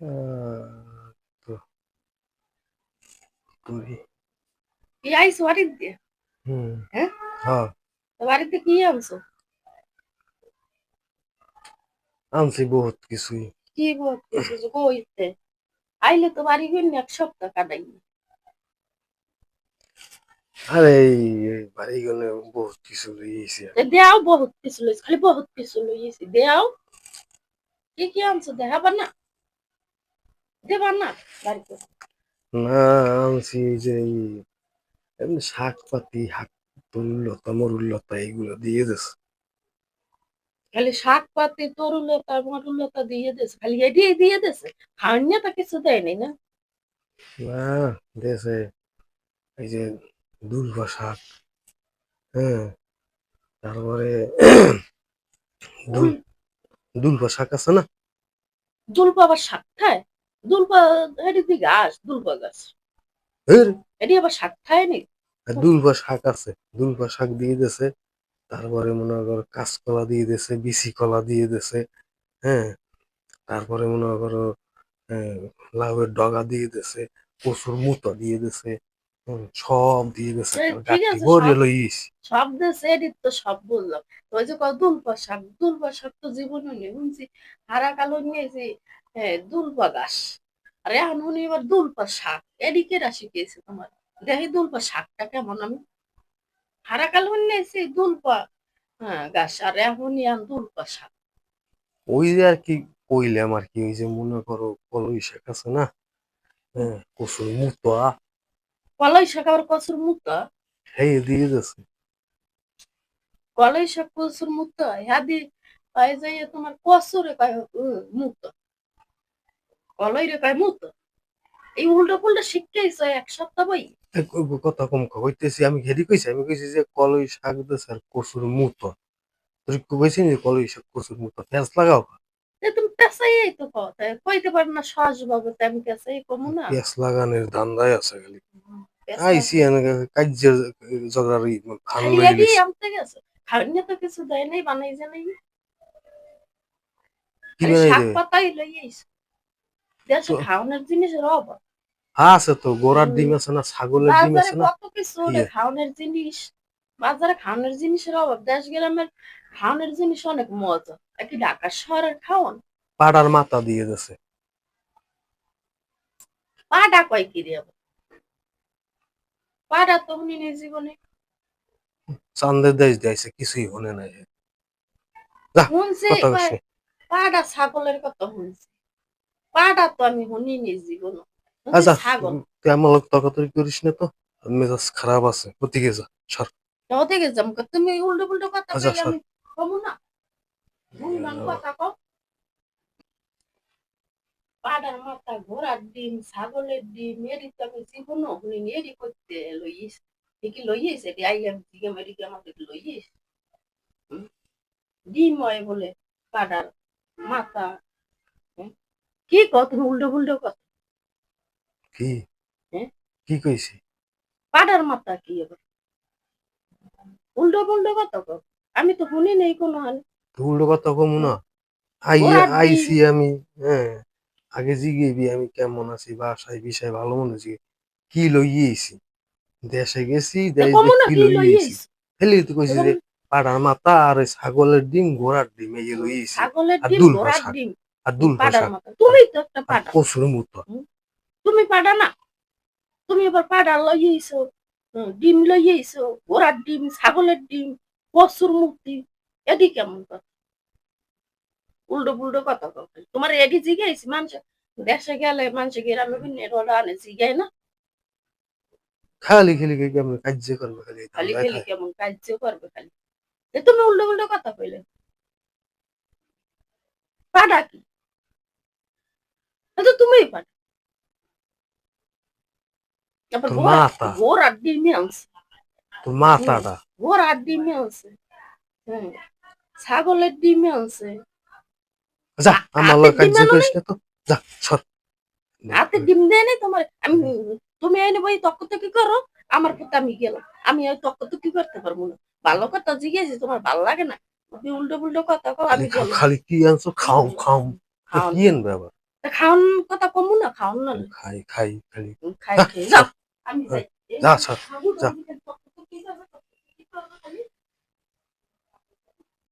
তো করি। কি আইছো বাড়িতে? হুম। হ্যাঁ, হ্যাঁ, বাড়িতে কি আনছো? আনছি বহুত কিছুই। কি বহুত কিছু যে কইতে আইলে তো বাড়ি গই এক সপ্তাহ কাটাই। আরে এই বাড়ি গেলে বহুত কিছু লইছি আমি। দেও বহুত কিছু লইছি, খালি বহুত কিছু লইছি। দেও কি কি আনছো দেখাবা না? দেবা না বাড়িতে? না, আনছি এই যে এমনি শাক পাতি, তরুলতা মরুলতা এইগুলো দিয়ে দিছে। খালি শাক পাতি তরুলতা মরুলতা দিয়ে দিছে, খালি এটি দিয়ে দিছে। খাওয়ার তা কিছু দেয় নাই না? না, দেশে এই যে দুর্বা শাক, হ্যাঁ, তারপরে দুল উল দুলবা শাক আছে না? দুলপা আবার শাক খায়? দুলপা এটি দি গাছ, দুলপা গাছ। এর এটি আবার শাক খায় নি? দুলবা শাক আছে, দুলবা শাক দিয়ে দিছে। তারপরে মনে করো কাঁচকলা দিয়ে দিছে, বিচি কলা দিয়ে দিছে, হ্যাঁ। তারপরে মনে করো হ্যাঁ, লাউয়ের ডগা দিয়ে দিছে, কচুর মুতো দিয়ে দিছে, সব দিয়ে দিছে, ঠিক গাঠি আছে, ভরে সব লইস। সব দেশে এডিট তো সব বললাম। ওই যে কত দুলপা শাক, দুলপা শাক তো জীবনে নেই শুনছি। হারা কালো নিয়েছি দুলপা গাছ, আর এখন শুনি এবার দুলপা শাক। এদিকে রাশি শিখিয়েছে তোমার? দেখি দুলপা শাকটা কেমন। আমি হারা কালো নিয়েছি দুলপা গাছ, আর এখন ইয়ান দুলপা শাক। ওই যে আর কি কইলাম আর কি, ওই যে মনে করো কলই শাক আছে না, হ্যাঁ, কচুর মুতা, কলাই শাক আবার কচুর মুতা? সেই দিয়ে দিছে। কলাই শাক কচুর মুতা হ্যাঁ দি পাই যাই তোমার কচুরে কয় মুতা, কলাই রে কয় মুতা। এই উল্টো পুল্টো শিখতেইছ এক সপ্তাহ বই। কথা কম কইতেছি আমি, হেরি কইছি, আমি কইছি যে কলই শাক দিছে আর কচুর মুতো। তুই কইছি যে কলই শাক কচুর মুতো পেঁয়াজ লাগাও। তুমি পেঁচাই তো কথা কইতে পার না সহজ ভাবে, আমি পেঁচাই কমু না? পেঁয়াজ লাগানোর ধান্দায় আছে খালি। পেঁচা আইসি এনেকে কাজ্যের জগারি খান খালি লই এডি লইছি। আনতে গেছে। খাওয়ার তো কিছু দেয় নাই, বানাই যে নাই। কি খালি বানাই শাক দেবে? পাতাই লই আইছে। দেশে তো খাওয়ানোর জিনিসের অভাব। আছে তো, গরুর ডিম আছে না, ছাগলের ডিম বাজারে আছে না, কত কিছু রে ইয়ে খাওয়ানোর জিনিস। বাজারে খাওয়ানোর জিনিসের অভাব। দেশ গ্রামের খাওয়ানোর জিনিস অনেক মজা। একই ঢাকা শহরের খাওয়ান পাড়ার মাথা দিয়ে দিছে। পাটা কয় কি রে আবার? পাটা তো উনি নিজ জীবনে চান্দের দেশ দিয়েছে, কিছুই হনে নাই। যা, শুনছি। কথা কয় কইছি। পাটা ছাগলের কথা শুনছি। পাটা তো আমি শুনিনি জীবন। শুনছি আচ্ছা, ছাগল। তুই আমার লোক তর্কাতর্কি করিস না তো, মেজাজ খারাপ আছে, ওদিকে যা, সর। ওদিকে যাম তুমি উল্টো পুল্টো কথা আচ্ছা, কইলে সর। আমি কমু না? গুনগান কথা কও। পাড়ার মাথা, ঘোড়ার ডিম, ছাগলের ডিম, এরি তো আমি জীবনও শুনিনি। এরি করতে লইস কি লইস? এটি আইলাম দিকে মেডিকে আমাকে লইস ডিম হয় বলে পাড়ার মাথা। হুম? কি কত তুমি উল্টো পুল্টো কথা? কি হ্যাঁ, কি কইছি? পাড়ার মাথা কি এবার? উল্টো পুল্টো কথা কও। আমি তো শুনি নেই কোনো হাল। তুই উল্টো কথা কমু না। ঘোড়ার ডিম আইছি আমি, হ্যাঁ, আগে জিগেবি আমি কেমন আছি, বাসায় বিষয় ভালো মনে জিগে কি লইয়েছি, দেশে গেছি, দেশ কমু না কি কি লইয়েছি। লইস? হেলি তুই কইছি যে পাড়ার মাথা আর এই ছাগলের ডিম, ঘোড়ার ডিম এই লইয়েছি, ছাগলের আর ডিম, দুলফা ঘোড়ার শাক, ডিম, আর দুলফা পাড়ার শাক, মাথা। আর তুমি তো একটা আর পাড়া। কচুর মুতো। তুমি পাড়া না? তুমি এবার পাড়া লইয়েছো, ডিম লইয়েছো, ঘোড়ার ডিম, ছাগলের ডিম, কচুর মুক্তি। এডি কেমন কথা? উল্টো পুল্টো কথা কও। তোমার এডি জিগাইছি মানুষ দেশে গেলে মানুষ গ্রামে ভিন্ন ওরা আনে জিগায় না? খালি খেলি কেমন কার্য করবে, খালি এই খালি ধান্দায় খেলি থাকে। কেমন কার্য করবে খালি। তুমি উল্টো পুল্টো কথা কইলে পাড়া কি? তুমি পাড়া। তারপর তোর মাথা, ঘোড়ার ডিমে আনছে। তোর হম, মাথাটা। ঘোড়ার ডিমে আনছে। হম, ছাগলের ডিমে আনছে। যা, আমার হাতের লগে ডিম কার্য আনো করিস নাই? না তো, যা, সর। হাতের ডিম দেয় নাই তোমার? আমি তুমি এনে বই তক্ক তো কি করো? আমার পুতে আমি গেলাম, আমি ওই তক্ক তো কি করতে পারবো না? ভালো কথা জিজ্ঞেস তোমার ভালো লাগে না? তুমি উল্টো পুল্টো কথা কও, খালি আমি গেলাম। খালি কি আনছো, খাও খাও। তো খাওয়ান কি আনবে আবার? খাওন কথা কমু না খাওন না খাই খাই খালি খাই খেয়ে যাও আমি হ্যাঁ, যাই এই যা স্যার খাবো যা না